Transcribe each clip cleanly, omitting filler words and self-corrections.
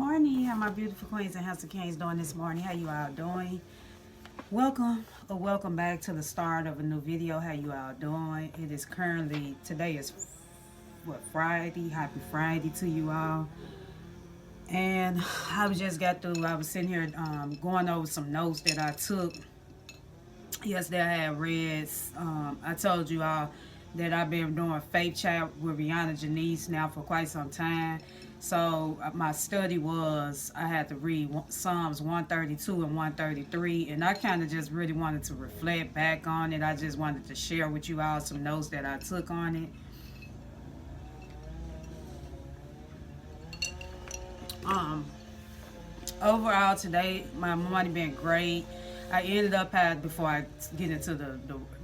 morning. How my beautiful queens and handsome kings doing this morning? How you all doing? Welcome back to the start of a new video. How you all doing? It is currently, today is Friday. Happy Friday to you all. And I was sitting here going over some notes that I took. Yesterday I had read, I told you all that I've been doing Faith Chat with Rihanna Janice now for quite some time. So my study was I had to read Psalms 132 and 133, and I kind of just really wanted to reflect back on it. I just wanted to share with you all some notes that I took on it. Overall today, my morning been great. I ended up before I get into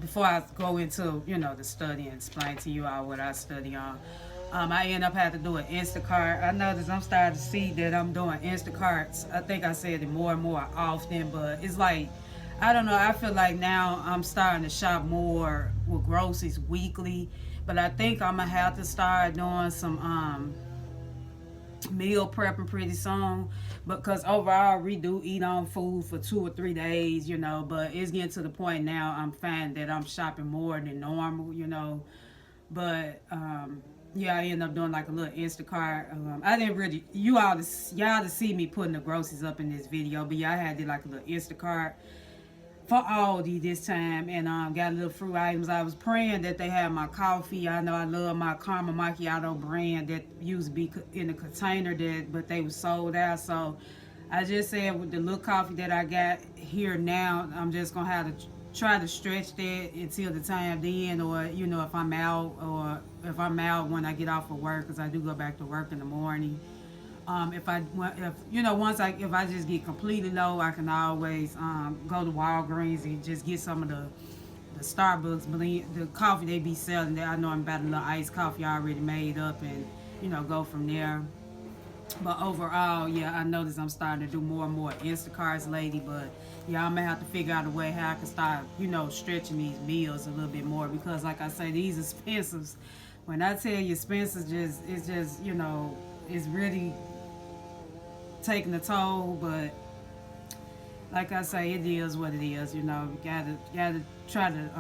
before I go into the study and explain to you all what I study on. I end up having to do an Instacart. I noticed I'm starting to see that I'm doing Instacarts. I think I said it more and more often, but it's like I don't know. I feel like now I'm starting to shop more with groceries weekly, but I think I'm gonna have to start doing some meal prepping pretty soon, because overall we do eat on food for 2 or 3 days, but it's getting to the point now I'm finding that I'm shopping more than normal. But yeah, I end up doing like a little Instacart. I didn't really y'all to see me putting the groceries up in this video, but yeah, I had did like a little Instacart for Aldi this time, and got a little fruit items. I was praying that they had my coffee. I know I love my caramel macchiato brand that used to be in a container, but they were sold out. So I just said with the little coffee that I got here now, I'm just gonna have to try to stretch that until the time then, or if I'm out, or if I'm out when I get off of work, because I do go back to work in the morning. If I just get completely low, I can always go to Walgreens and just get some of the Starbucks blend, the coffee they be selling. There, I know I'm about a little iced coffee already made up, and go from there. But overall, yeah, I noticed I'm starting to do more and more Instacarts lately. But yeah, I'm gonna have to figure out a way how I can start, stretching these meals a little bit more, because, like I say, these expenses. When I tell you expenses, it's just it's really taking a toll. But like I say, it is what it is. Gotta try to.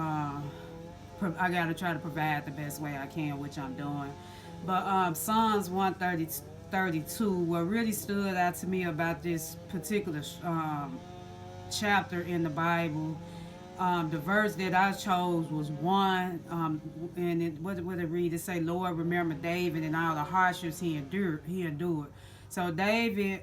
I gotta try to provide the best way I can, which I'm doing. But Psalms 132, what really stood out to me about this particular chapter in the Bible, the verse that I chose was one, and what did it read? It say, "Lord, remember David and all the hardships he endured." So David,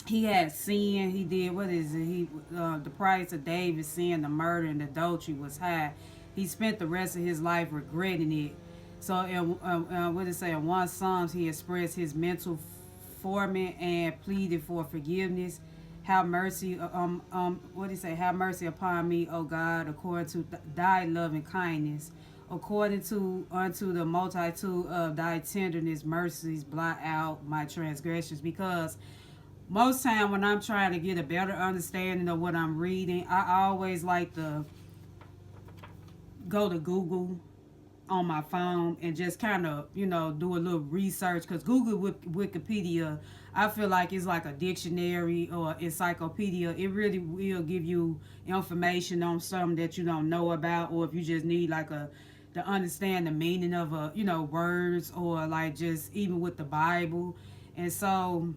he had sin. He did, what is it? The price of David's sin, the murder and adultery, was high. He spent the rest of his life regretting it. So, what did it say? In one Psalms, he expressed his mental torment and pleaded for forgiveness. Have mercy, what did he say? Have mercy upon me, O God, according to thy loving kindness. According to unto the multitude of thy tenderness, mercies blot out my transgressions. Because most time when I'm trying to get a better understanding of what I'm reading, I always like to go to Google on my phone and just kind of do a little research, because Google with Wikipedia, I feel like it's like a dictionary or encyclopedia. It really will give you information on something that you don't know about, or if you just need like to understand the meaning of words, or like just even with the Bible. And so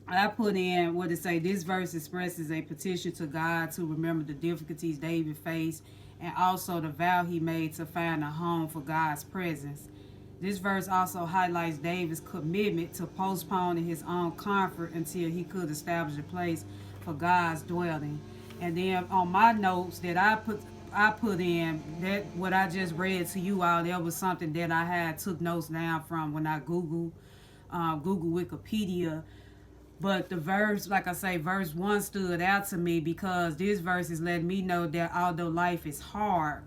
I put in what it say. This verse expresses a petition to God to remember the difficulties David faced, and also the vow he made to find a home for God's presence. This verse also highlights David's commitment to postponing his own comfort until he could establish a place for God's dwelling. And then on my notes that I put in, that what I just read to you all, there was something that I had took notes down from when I Google Wikipedia. But the verse, like I say, verse 1 stood out to me, because this verse is letting me know that although life is hard,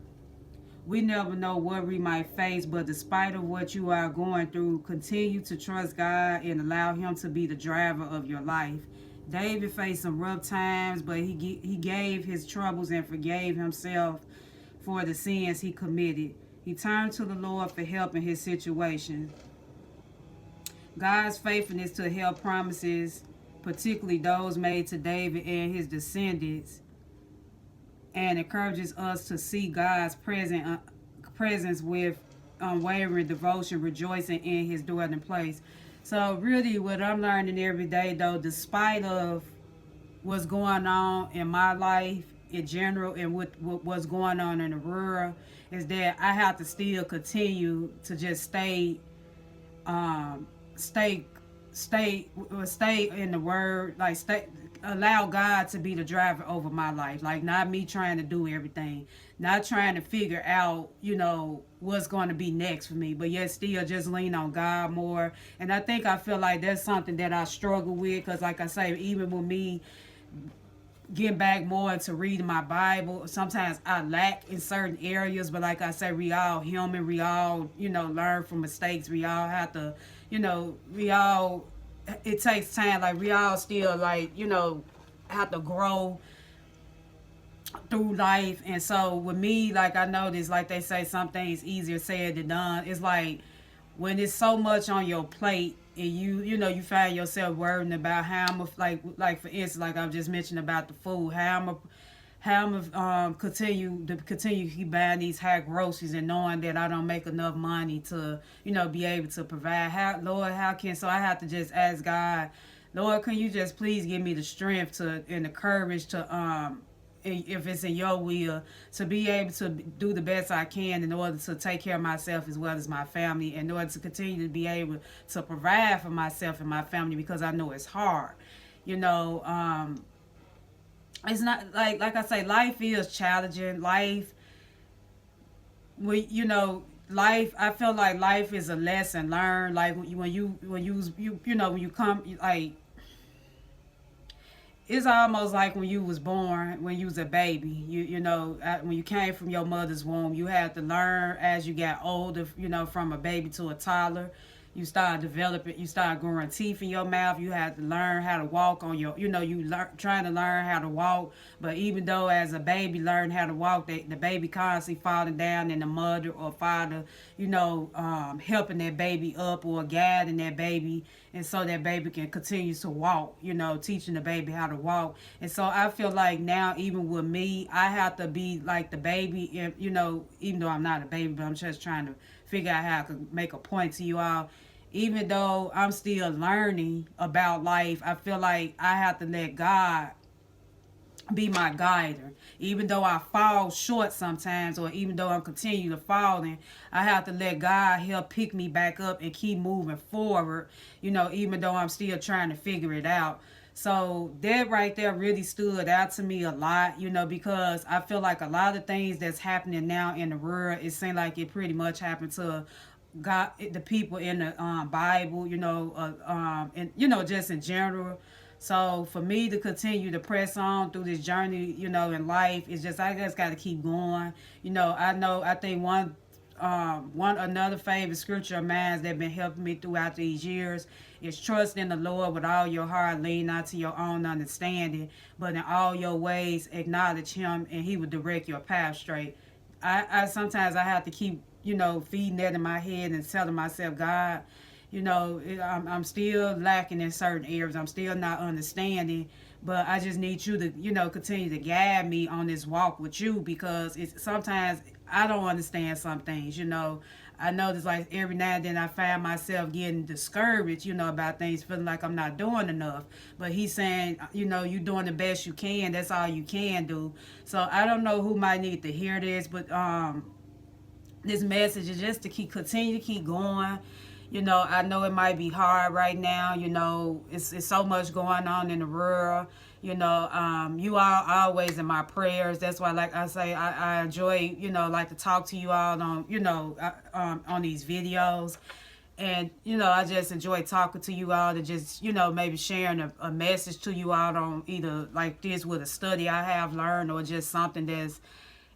we never know what we might face, but despite of what you are going through, continue to trust God and allow him to be the driver of your life. David faced some rough times, but he gave his troubles and forgave himself for the sins he committed. He turned to the Lord for help in his situation. God's faithfulness to health promises, particularly those made to David and his descendants, and encourages us to see God's presence with unwavering devotion, rejoicing in his dwelling place. So really what I'm learning every day though, despite of what's going on in my life in general and what's going on in the world, is that I have to still continue to just um, stay, stay in the word, like stay, allow God to be the driver over my life, like not me trying to do everything, not trying to figure out, what's going to be next for me, but yet still just lean on God more. And I feel like that's something that I struggle with, because like I say, even with me getting back more into reading my Bible, sometimes I lack in certain areas, but like I say, we all human, we all, learn from mistakes, we all have to, we all, it takes time, like we all still like, have to grow through life. And so with me, like I noticed, like they say, some things easier said than done. It's like when it's so much on your plate and you find yourself worrying about how I'm like for instance, like I just mentioned about the food, how I'm continue to keep buying these high groceries and knowing that I don't make enough money to be able to provide. How can, so I have to just ask God, Lord, can you just please give me the strength to and the courage to if it's in your will, to be able to do the best I can in order to take care of myself as well as my family, in order to continue to be able to provide for myself and my family, because I know it's hard. You know, it's not like I say, life is challenging. Life, I feel like life is a lesson learned. Like when you come, like it's almost like when you was born, when you was a baby. When you came from your mother's womb, you had to learn as you got older. From a baby to a toddler, you start developing, you start growing teeth in your mouth. You had to learn how to walk on your, trying to learn how to walk. But even though as a baby learn how to walk, the baby constantly falling down, and the mother or father, helping that baby up or guiding that baby, and so that baby can continue to walk, teaching the baby how to walk. And so I feel like now, even with me, I have to be like the baby, and even though I'm not a baby, but I'm just trying to figure out how I can make a point to you all. Even though I'm still learning about life, I feel like I have to let God be my guider. Even though I fall short sometimes, or even though I'm continue to falling, I have to let God help pick me back up and keep moving forward, even though I'm still trying to figure it out. So that right there really stood out to me a lot, because I feel like a lot of things that's happening now in the world, it seems like it pretty much happened to God, the people in the Bible, and just in general. So for me to continue to press on through this journey, in life, it's just I just got to keep going. I think one another favorite scripture of mine that been helping me throughout these years is trust in the Lord with all your heart, lean not to your own understanding, but in all your ways acknowledge Him, and He will direct your path straight. I sometimes I have to keep feeding that in my head and telling myself, God, I'm still lacking in certain areas. I'm still not understanding, but I just need you to, continue to guide me on this walk with you, because it's sometimes I don't understand some things. I notice like every now and then I find myself getting discouraged, about things, feeling like I'm not doing enough. But He's saying, you're doing the best you can. That's all you can do. So I don't know who might need to hear this, but this message is just to continue to keep going. I know it might be hard right now. It's so much going on in the world. You are always in my prayers. That's why, like I say, I enjoy, like to talk to you all on these videos. And, I just enjoy talking to you all, to just, maybe sharing a message to you all on either like this with a study I have learned, or just something that's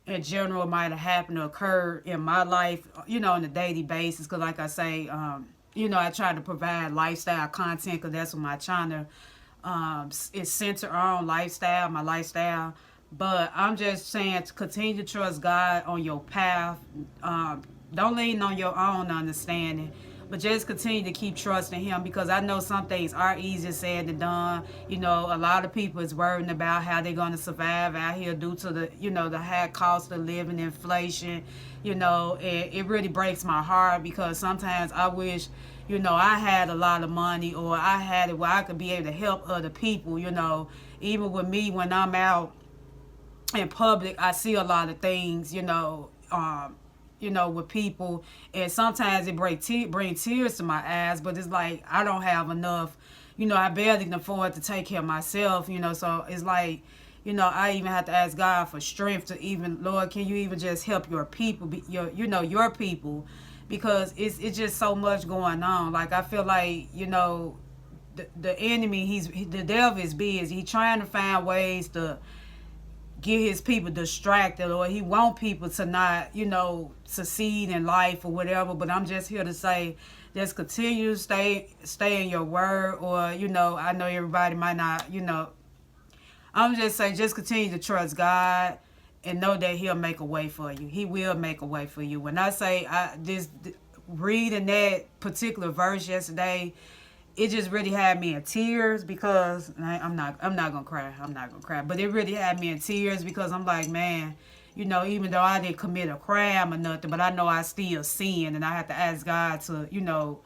in general might have happened or occurred in my life, on a daily basis. Because like I say, I try to provide lifestyle content, because that's what my channel is centered on, lifestyle, my lifestyle. But I'm just saying to continue to trust God on your path. Don't lean on your own understanding, But just continue to keep trusting him, because I know some things are easier said than done. You know, a lot of people is worrying about how they're going to survive out here due to the, you know, the high cost of living, inflation. You know, and it really breaks my heart, because sometimes I wish, you know, I had a lot of money, or I had it where I could be able to help other people. You know, even with me, when I'm out in public, I see a lot of things, you know, with people, and sometimes it bring tears to my eyes. But it's like I don't have enough. You know, I barely can afford to take care of myself. You know, so it's like, you know, I even have to ask God for strength to even, Lord, can you even just help your people, your people, because it's just so much going on. Like, I feel like, you know, the enemy, the devil is busy. He's trying to find ways to get his people distracted, or he want people to not, you know, succeed in life or whatever. But I'm just here to say, just continue to stay in your word. Or, you know, I know everybody might not, you know, I'm just saying, just continue to trust God and know that he'll make a way for you. He will make a way for you. When I say reading that particular verse yesterday, it just really had me in tears, because I'm not gonna cry. I'm not gonna cry. But it really had me in tears, because I'm like, man, you know, even though I didn't commit a crime or nothing, but I know I still sin, and I have to ask God to, you know,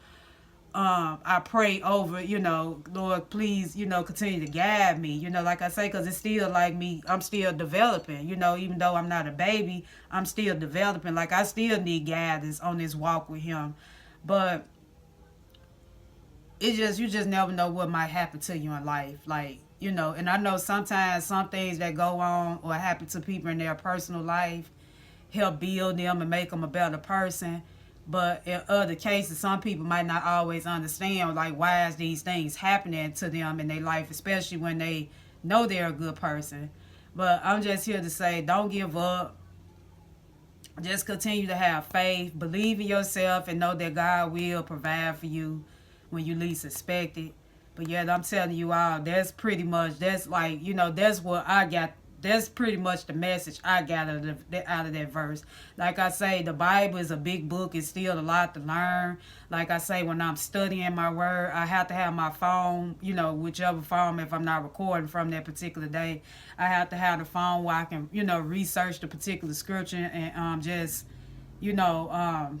I pray over, you know, Lord, please, you know, continue to guide me, you know, like I say, because it's still like me, I'm still developing, you know, even though I'm not a baby, I'm still developing. Like, I still need guidance on this walk with him. But you just never know what might happen to you in life. Like, you know, and I know sometimes some things that go on or happen to people in their personal life help build them and make them a better person. But in other cases, some people might not always understand, like, why is these things happening to them in their life, especially when they know they're a good person. But I'm just here to say, don't give up. Just continue to have faith, believe in yourself, and know that God will provide for you when you least expect it. But yeah, I'm telling you all, that's like, you know, that's what I got. That's pretty much the message I got out of that verse. Like I say, the Bible is a big book. It's still a lot to learn. Like I say, when I'm studying my word, I have to have my phone, you know, whichever phone, if I'm not recording from that particular day, I have to have the phone where I can, you know, research the particular scripture, and just, you know,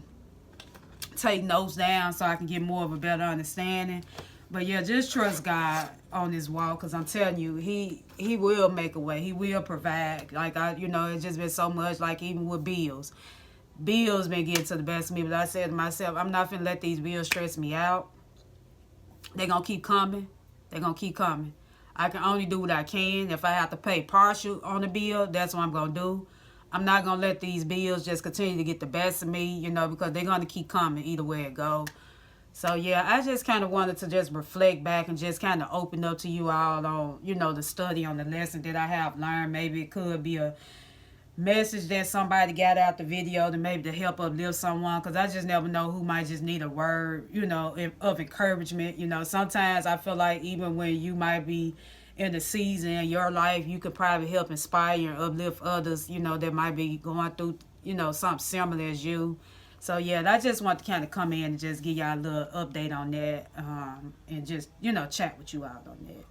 take notes down so I can get more of a better understanding. But yeah, just trust God on this walk, because I'm telling you, he will make a way. He will provide. Like, you know, it's just been so much, like, even with bills. Bills been getting to the best of me, but I said to myself, I'm not finna let these bills stress me out. They're gonna keep coming. They're gonna keep coming. I can only do what I can. If I have to pay partial on the bill, that's what I'm gonna do. I'm not gonna let these bills just continue to get the best of me, you know, because they're gonna keep coming either way it goes. So yeah, I just kind of wanted to just reflect back and just kind of open up to you all on, you know, the study on the lesson that I have learned. Maybe it could be a message that somebody got out the video to maybe to help uplift someone, because I just never know who might just need a word, you know, of encouragement. You know, sometimes I feel like even when you might be in the season in your life, you could probably help inspire and uplift others, you know, that might be going through, you know, something similar as you. So yeah, I just want to kind of come in and just give y'all a little update on that, and just, you know, chat with you all on that.